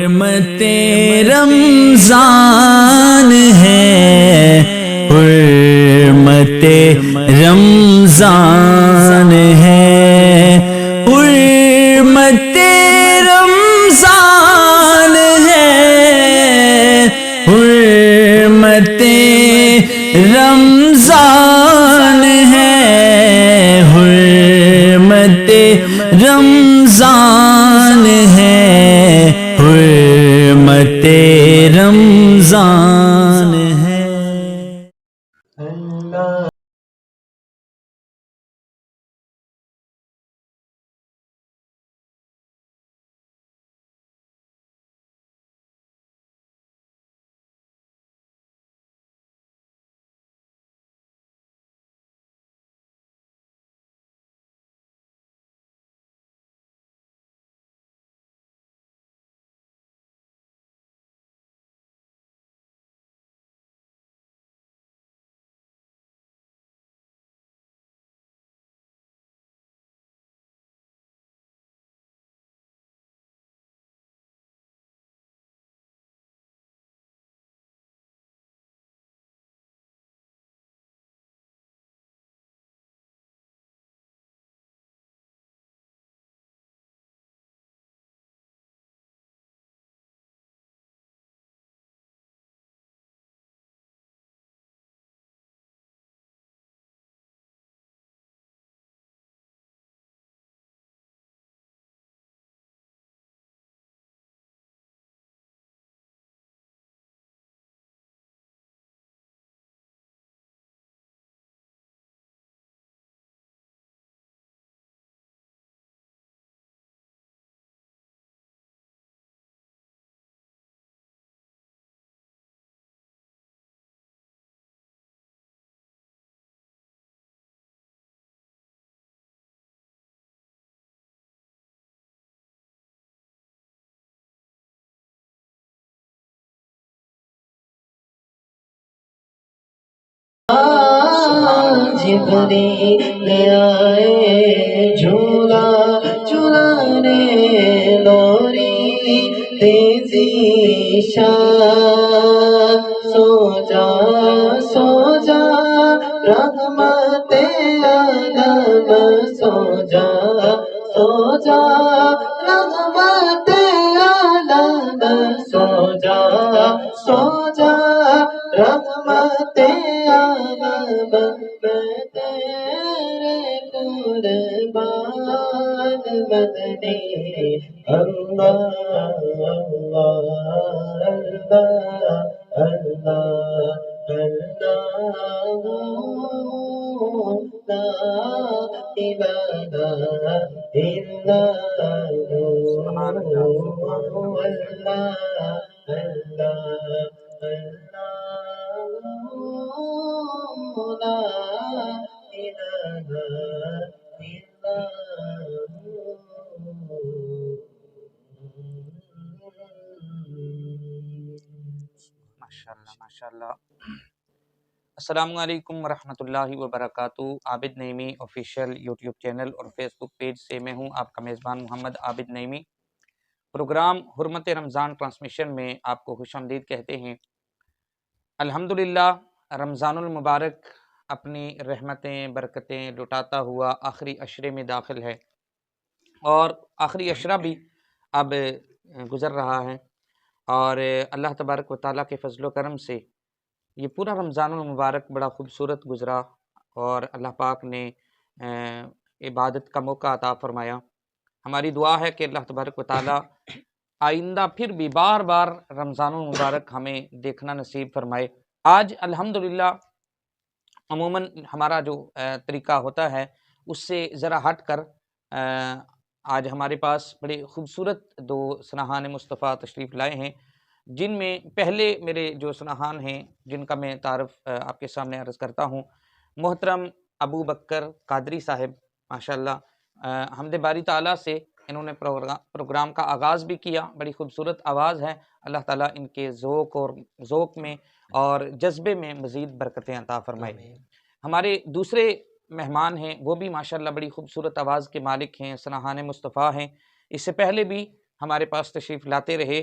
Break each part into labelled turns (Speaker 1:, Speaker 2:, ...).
Speaker 1: حرمت رمضان ہے، حرمت رمضان ہے، حرمت رمضان ہے، حرمت رمضان ہے، حرمت رمضان ہے، حرمت رمضان ہے۔
Speaker 2: جبریل آئے جھولا جھولانے، لوری تیزی شان، سو جا سو جا رحمت عالم، سو جا سو جا رحمت عالم، سو جا سو جا رحمت عالم، میں تیرے قربان مدنی، اللہ اللہ اللہ اللہ اللہ، لا الہ الا
Speaker 3: ماشاءاللہ ماشاءاللہ۔ السلام علیکم ورحمۃ اللہ وبرکاتہ۔ عابد نعیمی آفیشیل یوٹیوب چینل اور فیس بک پیج سے میں ہوں آپ کا میزبان محمد عابد نعیمی۔ پروگرام حرمت رمضان ٹرانسمیشن میں آپ کو خوش آمدید کہتے ہیں۔ الحمدللہ رمضان المبارک اپنی رحمتیں برکتیں لٹاتا ہوا آخری عشرے میں داخل ہے، اور آخری عشرہ بھی اب گزر رہا ہے، اور اللہ تبارک و تعالیٰ کے فضل و کرم سے یہ پورا رمضان المبارک بڑا خوبصورت گزرا، اور اللہ پاک نے عبادت کا موقع عطا فرمایا۔ ہماری دعا ہے کہ اللہ تبارک و تعالیٰ آئندہ پھر بھی بار بار رمضان المبارک ہمیں دیکھنا نصیب فرمائے۔ آج الحمدللہ عموماً ہمارا جو طریقہ ہوتا ہے اس سے ذرا ہٹ کر آج ہمارے پاس بڑے خوبصورت دو سنہان مصطفیٰ تشریف لائے ہیں، جن میں پہلے میرے جو سنہان ہیں جن کا میں تعارف آپ کے سامنے عرض کرتا ہوں، محترم ابو بکر قادری صاحب، ماشاءاللہ حمد باری تعالیٰ سے انہوں نے پروگرام کا آغاز بھی کیا۔ بڑی خوبصورت آواز ہے، اللہ تعالیٰ ان کے ذوق میں اور جذبے میں مزید برکتیں عطا فرمائے۔ ہمارے دوسرے مہمان ہیں وہ بھی ماشاءاللہ بڑی خوبصورت آواز کے مالک ہیں، سنہان مصطفیٰ ہیں، اس سے پہلے بھی ہمارے پاس تشریف لاتے رہے،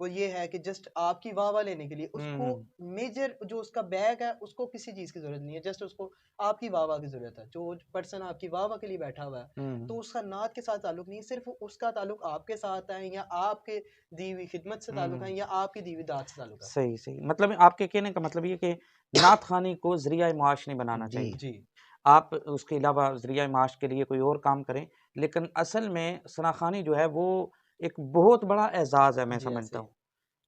Speaker 4: وہ یہ ہے کہ جسٹ آپ کی واہ واہ لینے کے لیے اس کو میجر جو اس کا بیگ ہے اس کو کسی چیز کی ضرورت نہیں ہے, جسٹ اس کو آپ کی واہ واہ کی ضرورت ہے. جو پرسن آپ کی واہ واہ کے لیے بیٹھا ہوا ہے تو اس کا نعت کے ساتھ تعلق نہیں, صرف اس کا تعلق آپ کے ساتھ ہے یا آپ کے دی ہوئی خدمت سے تعلق ہے یا آپ کی دی ہوئی دعات سے تعلق ہے.
Speaker 3: صحیح صحیح. مطلب آپ کے کہنے کا مطلب یہ کہ نعت خوانی کو ذریعہ معاش نہیں بنانا چاہیے.
Speaker 4: جی
Speaker 3: آپ اس کے علاوہ ذریعہ معاش کے لیے کوئی اور کام کریں, لیکن اصل میں ثنا خوانی جو ہے وہ ایک بہت بڑا اعزاز ہے. میں سمجھتا ہوں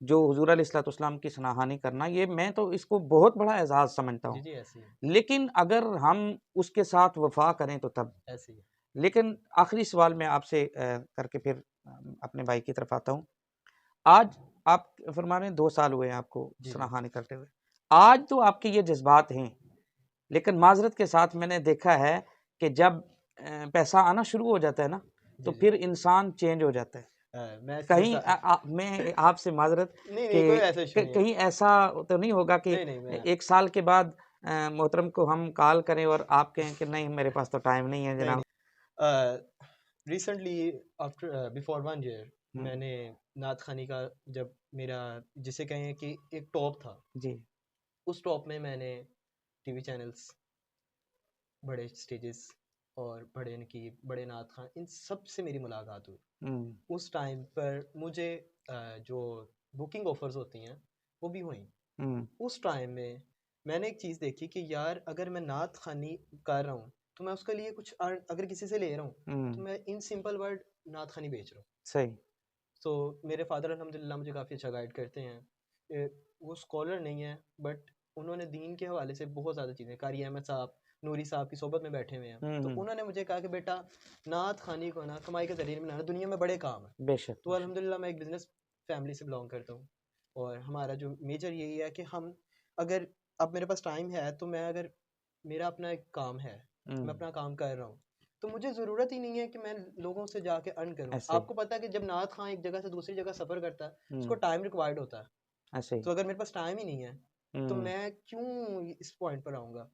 Speaker 3: جو حضور علیہ الصلوۃ والسلام کی ثنا خوانی کرنا, یہ میں تو اس کو بہت بڑا اعزاز سمجھتا ہوں.
Speaker 4: جی ایسی
Speaker 3: لیکن اگر ہم اس کے ساتھ وفا کریں تو تب.
Speaker 4: ایسی.
Speaker 3: لیکن آخری سوال میں آپ سے کر کے پھر اپنے بھائی کی طرف آتا ہوں. آج آپ فرما رہے ہیں 2 سال ہوئے ہیں آپ کو ثنا خوانی کرتے ہوئے. آج تو آپ کے یہ جذبات ہیں, لیکن معذرت کے ساتھ میں نے دیکھا ہے کہ جب پیسہ آنا شروع ہو جاتا ہے نا تو پھر انسان چینج ہو جاتا ہے. کہیں میں آپ سے معذرت کہ کہیں ایسا تو نہیں ہوگا کہ 1 سال کے بعد محترم کو ہم کال کریں اور آپ کہیں کہ نہیں میرے پاس تو ٹائم نہیں ہے جناب.
Speaker 4: ریسنٹلی بیفور 1 year میں نے نعت خوانی کا جب میرا جسے کہیں کہ ایک ٹاپ تھا
Speaker 3: جی,
Speaker 4: اس ٹاپ میں میں نے ٹی وی چینلز, بڑے اسٹیجز اور بڑے نقیب, بڑے نعت خان, ان سب سے میری ملاقات ہوئی. اس ٹائم پر مجھے جو بکنگ آفرز ہوتی ہیں وہ بھی ہوئیں. اس ٹائم میں نے ایک چیز دیکھی کہ یار اگر میں نعت خوانی کر رہا ہوں تو میں اس کے لیے کچھ اگر کسی سے لے رہا ہوں تو میں ان سمپل ورڈ نعت خوانی بیچ رہا ہوں.
Speaker 3: صحیح.
Speaker 4: تو میرے فادر الحمدللہ مجھے کافی اچھا گائیڈ کرتے ہیں. وہ اسکالر نہیں ہیں بٹ انہوں نے دین کے حوالے سے بہت زیادہ چیزیں, قاری احمد صاحب نوری صاحب کی صحبت میں بیٹھے ہوئے ہیں, تو انہوں نے مجھے کہا کہ بیٹا نعت خوانی کو نا کمائی کا ذریعہ بنانا, دنیا میں بڑے کام ہے.
Speaker 3: بے شک.
Speaker 4: تو الحمدللہ میں ایک بزنس فیملی سے بلانگ کرتا ہوں, اور ہمارا جو میجر یہی ہے کہ ہم اگر اب میرے پاس ٹائم ہے تو میں اگر میرا اپنا ایک کام ہے, میں اپنا کام کر رہا ہوں, تو مجھے ضرورت ہی نہیں ہے کہ میں لوگوں سے جا کے ارن کروں. آپ کو پتہ ہے کہ جب نعت خواں ایک جگہ سے دوسری جگہ سفر کرتا ہے اس کو ٹائم ریکوائرڈ ہوتا ہے. تو اگر میرے پاس ٹائم ہی نہیں ہے تو میں کیوں اس پوائنٹ پر آؤں گا.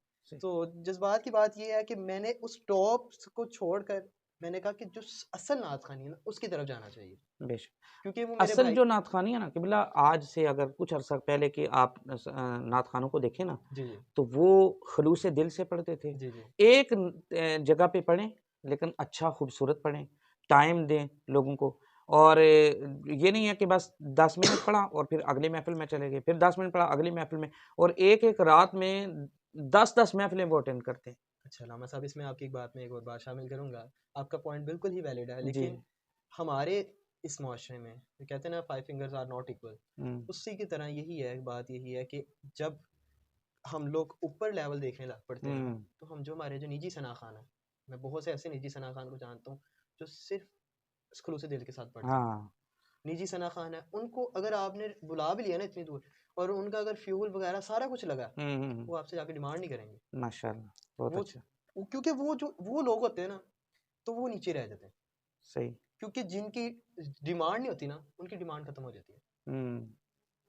Speaker 4: تو جذبات کی بات یہ ہے کہ میں نے اس ٹاپ کو چھوڑ کر میں نے کہا کہ جو اصل نعت خوانی ہے نا اس کی طرف جانا چاہیے.
Speaker 3: بے شک.
Speaker 4: کیونکہ وہ
Speaker 3: اصل جو نعت خوانی ہے نا قبلہ, آج سے اگر کچھ عرصہ پہلے کہ آپ نعت خوانوں کو دیکھیں نا تو وہ خلوص دل سے پڑھتے تھے. ایک جگہ پہ پڑھیں لیکن اچھا خوبصورت پڑھیں, ٹائم دیں لوگوں کو, اور یہ نہیں ہے کہ بس 10 منٹ پڑھا اور پھر اگلی محفل میں چلے گئے, پھر 10 منٹ پڑھا اگلی محفل میں, اور ایک رات میں 10 محفلیں وہ اٹینڈ کرتے ہیں.
Speaker 4: اچھا علامہ صاحب, اس میں آپ کی ایک بات میں ایک اور بات شامل کروں گا. آپ کا پوائنٹ بالکل ہی ویلڈ ہے, لیکن ہمارے اس معاشرے میں کہتے ہیں نا 5 fingers are not equal, اسی کی طرح یہی ہے, بات یہی ہے کہ جب ہم لوگ اوپر لیول دیکھنے لگ پڑتے ہیں تو ہم جو ہمارے جو نجی ثنا خوان ہیں, میں بہت سے ایسے نجی ثنا خوان کو جانتا ہوں جو صرف خلوص دل کے ساتھ پڑھتے ہیں. نجی ثنا خوان ہے, ان کو اگر آپ نے بلا بھی لیا نا اتنی دور اور ان کا اگر فیول وغیرہ سارا کچھ لگا, وہ آپ سے جا کے ڈیمانڈ نہیں کریں گے.
Speaker 3: ماشاءاللہ, بہت اچھا.
Speaker 4: کیونکہ وہ لوگ ہوتے ہیں نا تو وہ نیچے رہ جاتے ہیں.
Speaker 3: صحیح.
Speaker 4: کیونکہ جن کی ڈیمانڈ نہیں ہوتی نا ان کی ڈیمانڈ ختم ہو جاتی ہے.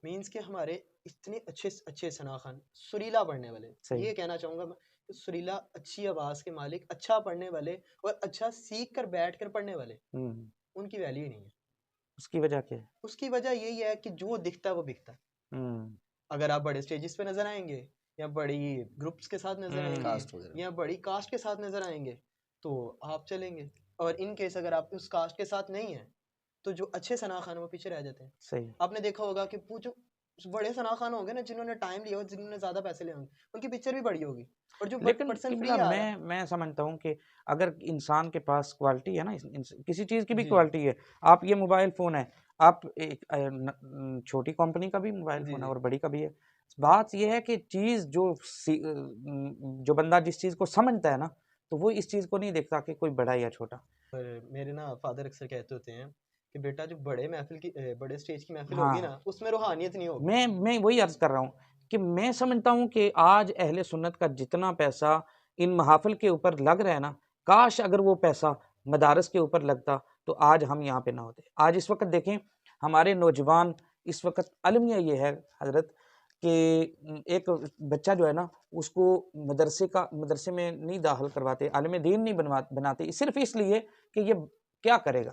Speaker 4: مینس کہ ہمارے اتنے اچھے ثنا خوان سریلا پڑھنے والے, یہ کہنا چاہوں گا میں, سریلا اچھی آواز کے مالک, اچھا پڑھنے والے اور اچھا سیکھ کر بیٹھ کر پڑھنے والے, ان کی ویلیو ہی نہیں ہے.
Speaker 3: اس کی وجہ کیا ہے؟
Speaker 4: اس کی وجہ یہی ہے کہ جو دکھتا ہے وہ بکتا ہے. اگر آپ بڑے سٹیجز پہ نظر آئیں گے یا بڑی گروپس کے ساتھ نظر آئیں گے یا بڑی کاسٹ کے ساتھ نظر آئیں گے تو آپ چلیں گے, اور ان کیس اگر آپ اس کاسٹ کے ساتھ نہیں ہیں تو جو اچھے ثنا خوان وہ پیچھے رہ جاتے ہیں.
Speaker 3: صحیح.
Speaker 4: آپ نے دیکھا ہوگا کہ وہ جو بڑے ثنا خوان ہوں گے نا, جنہوں نے ٹائم لیا ہو, جنہوں نے زیادہ پیسے لے ہوں گے, ان کی پکچر بھی بڑی ہوگی. اور جو پرسن فری آ رہا ہے,
Speaker 3: میں سمجھتا ہوں کہ اگر انسان کے پاس کوالٹی ہے نا, کسی چیز کی بھی کوالٹی ہے, آپ یہ موبائل فون ہے, آپ چھوٹی کمپنی کا بھی موبائل فون ہے اور بڑی کا بھی ہے, بات یہ ہے کہ چیز جو بندہ جس چیز کو سمجھتا ہے نا تو وہ اس چیز کو نہیں دیکھتا کہ کوئی بڑا یا چھوٹا.
Speaker 4: میرے نا فادر اکثر کہتے ہوتے ہیں کہ بیٹا جو بڑے سٹیج کی محفل ہوگی نا اس میں روحانیت نہیں ہوگی.
Speaker 3: میں وہی عرض کر رہا ہوں کہ میں سمجھتا ہوں کہ آج اہل سنت کا جتنا پیسہ ان محافل کے اوپر لگ رہا ہے نا, کاش اگر وہ پیسہ مدارس کے اوپر لگتا تو آج ہم یہاں پہ نہ ہوتے. آج اس وقت دیکھیں ہمارے نوجوان, اس وقت المیہ یہ ہے حضرت کہ ایک بچہ جو ہے نا اس کو مدرسے میں نہیں داخل کرواتے, عالم دین نہیں بناتے, صرف اس لیے کہ یہ کیا کرے گا,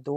Speaker 3: 2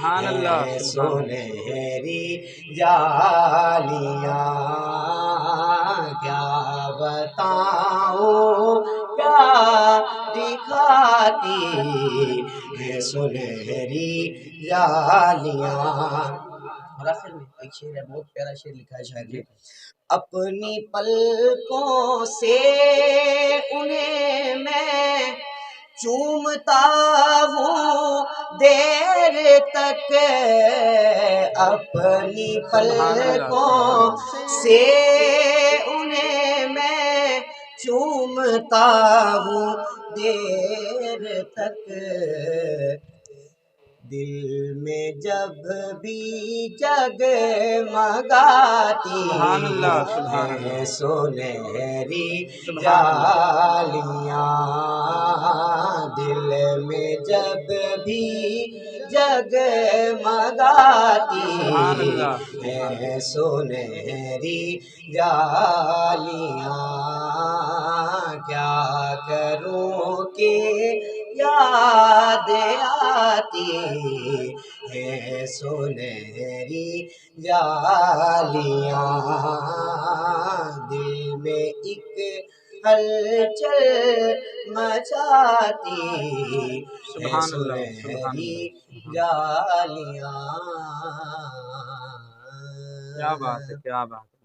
Speaker 3: سبحان اللہ
Speaker 5: ہیں
Speaker 3: سبحان اللہ
Speaker 5: سنہری جالیاں کیا بتاؤں کیا دکھاتی ہیں سنہری جالیاں. اور آخر میں ایک شعر ہے، بہت پیارا شعر لکھا ہے شاعر نے. اپنی پلکوں سے انہیں میں چومتا ہوں دیر تک، اپنی
Speaker 3: سبحان اللہ
Speaker 5: پلکوں
Speaker 3: سبحان
Speaker 5: سے انہیں میں چومتا ہوں دیر تک، دل میں جب بھی جگمگاتی
Speaker 3: سبحان اللہ سبحان
Speaker 5: ہیں
Speaker 3: اللہ
Speaker 5: سنہری
Speaker 3: سبحان اللہ
Speaker 5: جالیاں، دل میں جب بھی جگمگاتی
Speaker 3: سبحان اللہ سبحان
Speaker 5: ہیں سنہری جالیاں. کیا کروں کہ یاد آتی ہیں سنہری جالیاں، دل میں ایک ہلچل مچاتی ہیں
Speaker 3: سبحان اللہ سبحان
Speaker 5: سنہری
Speaker 3: اللہ سبحان اللہ.
Speaker 5: جالیاں.
Speaker 3: کیا بات ہے کیا بات ہے،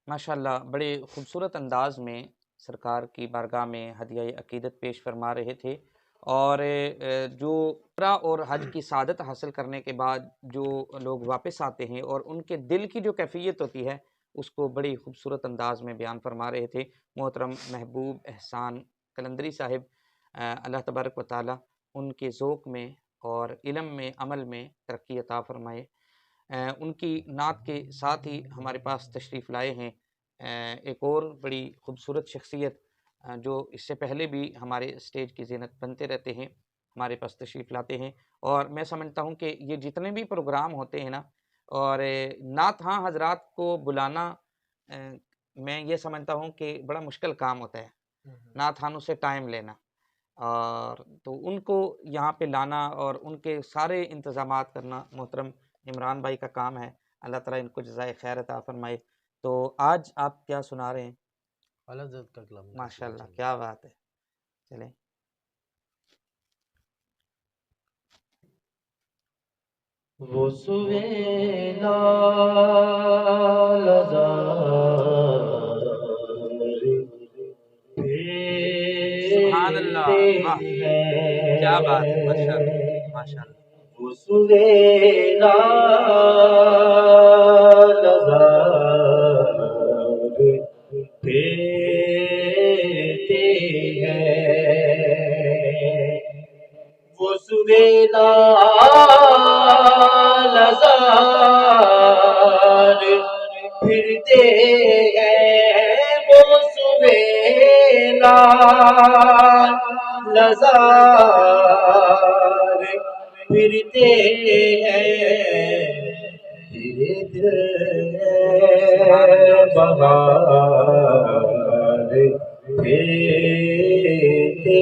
Speaker 3: ماشاء اللہ بڑے خوبصورت انداز میں سرکار کی بارگاہ میں ہدیہ عقیدت پیش فرما رہے تھے. اور جو عمرہ اور حج کی سعادت حاصل کرنے کے بعد جو لوگ واپس آتے ہیں اور ان کے دل کی جو کیفیت ہوتی ہے اس کو بڑی خوبصورت انداز میں بیان فرما رہے تھے محترم محبوب احسان قلندری صاحب. اللہ تبارک و تعالی ان کے ذوق میں اور علم میں عمل میں ترقی عطا فرمائے. ان کی نعت کے ساتھ ہی ہمارے پاس تشریف لائے ہیں ایک اور بڑی خوبصورت شخصیت جو اس سے پہلے بھی ہمارے اسٹیج کی زینت بنتے رہتے ہیں، ہمارے پاس تشریف لاتے ہیں. اور میں سمجھتا ہوں کہ یہ جتنے بھی پروگرام ہوتے ہیں نا، اور نعت ہاں حضرات کو بلانا میں یہ سمجھتا ہوں کہ بڑا مشکل کام ہوتا ہے، نعت خانوں سے ٹائم لینا، اور تو ان کو یہاں پہ لانا اور ان کے سارے انتظامات کرنا محترم عمران بھائی کا کام ہے. اللہ تعالیٰ ان کو جزائے خیر عطا فرمائے. تو آج آپ کیا سنا رہے ہیں؟
Speaker 4: اعلیٰ حضرت کا کلام
Speaker 3: ماشاء اللہ کیا بات ہے، چلیں.
Speaker 2: وہ سویلا
Speaker 3: سبحان اللہ، واہ کیا بات ہے، ماشاء اللہ ماشاء اللہ.
Speaker 2: وہ سویلا پھیرتے ہیں، وہ سویلا لزار پھرتے ہیں، وہ سویلا لزار پھرتے ہیں، دھیرے دھیرے بہار پھرتے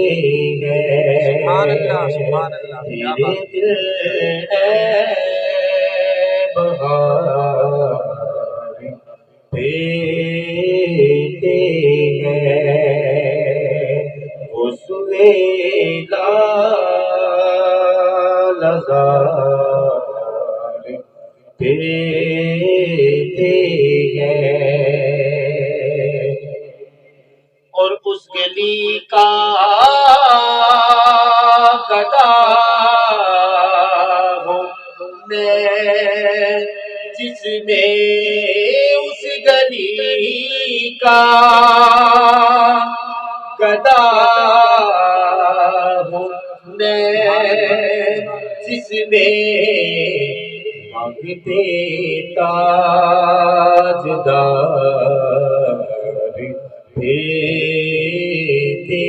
Speaker 3: سبحان
Speaker 2: ہیں،
Speaker 3: اللہ سبحان اللہ کیا
Speaker 2: دھیرے
Speaker 3: بات ہے.
Speaker 2: دھیرے بہار پھرتے ہیں، وہ سویلا لزار پھرتے ہیں. اور اس گلی کا گدا ہوں میں، جس میں اس گلی کا گدا ہوں میں، جس میں مانگتے تاجدار پھرتے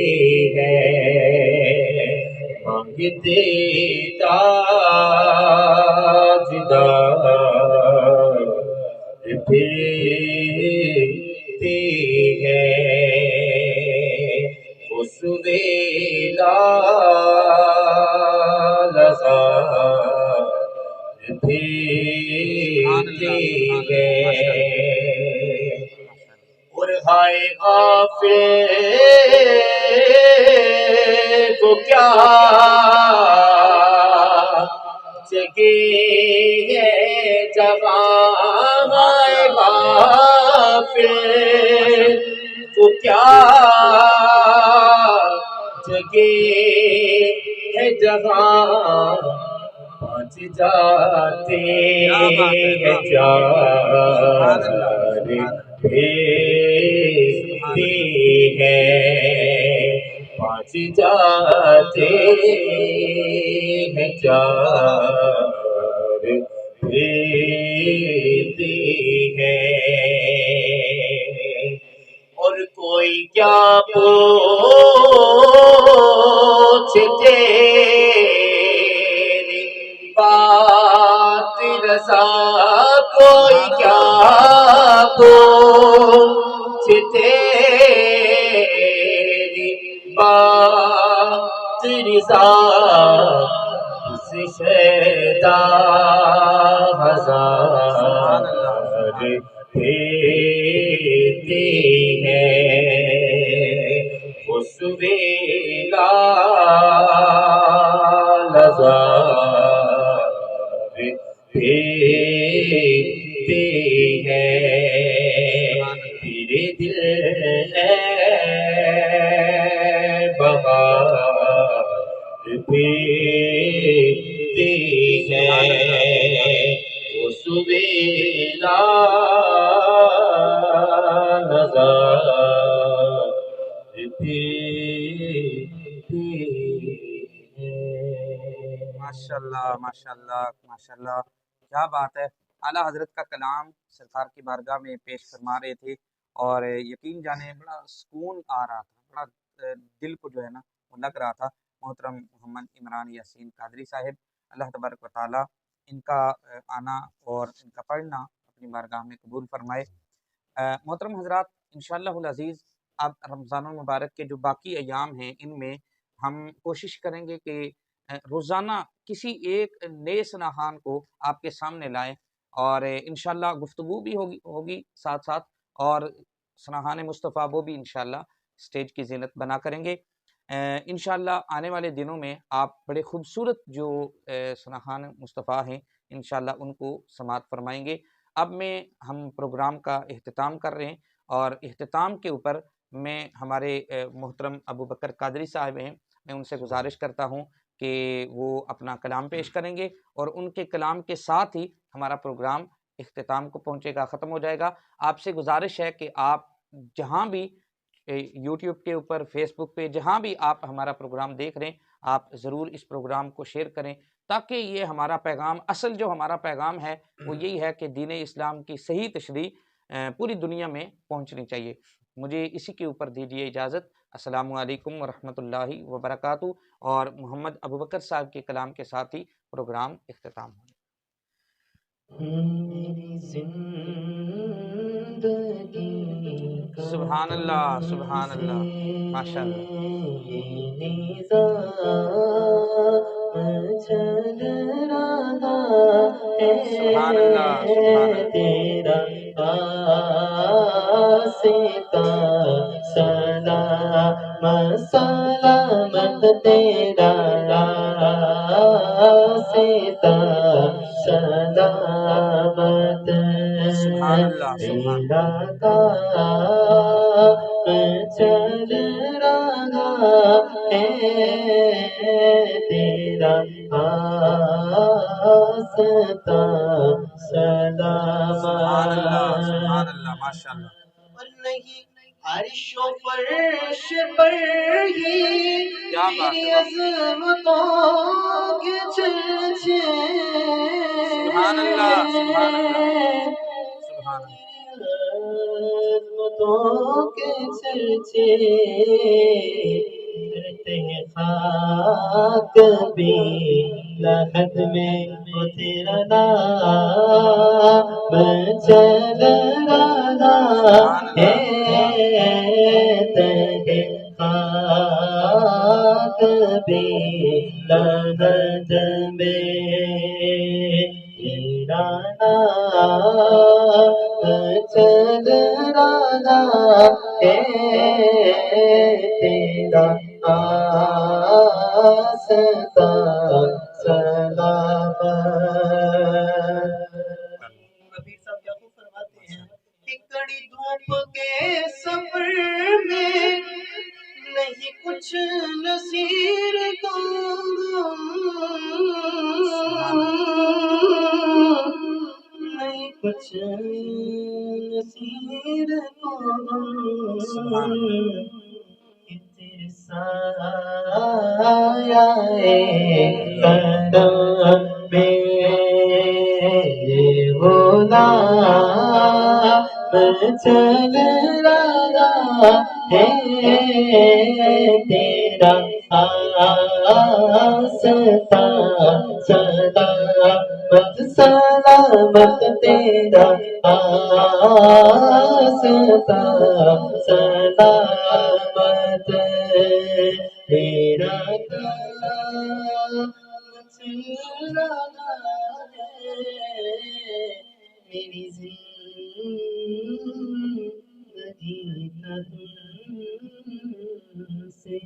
Speaker 2: ہیں، مانگتے تاجدار پھرتے ہیں، وہ سویلا لزار ہائے غافل کو کیا جگہ ہے جہاں ہائے غافل کو کیا جگہ ہے جہاں پہنچ جاتے ہیں چار بھیجتے ہیں پہنچ جاتے ہیں چار بھیجتے ہیں اور کوئی کیا پوچھتے بات رضا کوئی کیا پوچھتے بات رضا اس شیدا ہزار دیتے ہیں اس ویلا لزار دیتے ہیں تیرے دل بہار دیتے ہیں اس ویلا نظر دیتے ہیں۔
Speaker 3: ماشاءاللہ ماشاءاللہ ماشاءاللہ، کیا بات ہے۔ اعلیٰ حضرت کا کلام سرکار کی بارگاہ میں پیش فرما رہے تھے اور یقین جانے بڑا سکون آ رہا تھا، بڑا دل کو جو ہے نا وہ لگ رہا تھا۔ محترم محمد عمران یاسین قادری صاحب، اللہ تبارک و تعالیٰ ان کا آنا اور ان کا پڑھنا اپنی بارگاہ میں قبول فرمائے۔ محترم حضرات، انشاءاللہ العزیز اب رمضان المبارک کے جو باقی ایام ہیں ان میں ہم کوشش کریں گے کہ روزانہ کسی ایک نئے سناہان کو آپ کے سامنے لائیں اور انشاءاللہ گفتگو بھی ہوگی ساتھ ساتھ، اور سناہان مصطفیٰ وہ بھی انشاءاللہ سٹیج کی زینت بنا کریں گے۔ انشاءاللہ آنے والے دنوں میں آپ بڑے خوبصورت جو سناہان مصطفیٰ ہیں انشاءاللہ ان کو سماعت فرمائیں گے۔ اب ہم پروگرام کا اختتام کر رہے ہیں اور اختتام کے اوپر میں ہمارے محترم ابو بکر قادری صاحب ہیں، میں ان سے گزارش کرتا ہوں کہ وہ اپنا کلام پیش کریں گے اور ان کے کلام کے ساتھ ہی ہمارا پروگرام اختتام کو پہنچے گا، ختم ہو جائے گا۔ آپ سے گزارش ہے کہ آپ جہاں بھی یوٹیوب کے اوپر، فیس بک پہ، جہاں بھی آپ ہمارا پروگرام دیکھ رہے ہیں، آپ ضرور اس پروگرام کو شیئر کریں تاکہ یہ ہمارا پیغام، اصل جو ہمارا پیغام ہے وہ یہی ہے کہ دین اسلام کی صحیح تشریح پوری دنیا میں پہنچنی چاہیے۔ مجھے اسی کے اوپر دیجیے اجازت۔ السلام علیکم ورحمۃ اللہ وبرکاتہ، اور محمد ابو بکر صاحب کے کلام کے ساتھ ہی پروگرام اختتام ہو۔ سبحان اللہ سبحان اللہ، ماشاء اللہ۔ سبحان اللہ سبحان
Speaker 2: تیرا آستا سلام سلامت تیرا آستا سلامت
Speaker 3: سبحان اللہ سبحان
Speaker 2: چل رہا ہے تیرا آستا
Speaker 3: سبحان اللہ
Speaker 2: سلام
Speaker 3: سبحان اللہ، ماشاء اللہ۔
Speaker 4: اور نہیں عرش و فرش پر ہی
Speaker 3: کیا بات
Speaker 4: تیری
Speaker 3: ہے،
Speaker 4: عظمتوں کے چرچے،
Speaker 3: سبحان اللہ سبحان اللہ سبحان اللہ۔
Speaker 2: عظمتوں کے چرچے کرتے ہیں خاک بھی لحد میں وہ تیرا نام چل رہا ہے تیرے خاک بھی لحد میں تیرا نام چل رہا ہے تیرا آستا سلامت.
Speaker 4: کبیر صاحب یعقوب فرماتے ہیں کہ کڑی دھوپ کے سفر میں نہیں کچھ نصیر کو
Speaker 2: نہیں کچھ نصیر کو تیرے سایہ قدم میں غلام چل رہا ہے تیرا آستا سلامت سلامت تیرا آستا سلامت تیرا کام چل رہا ہے میری زندگی کا تم سے.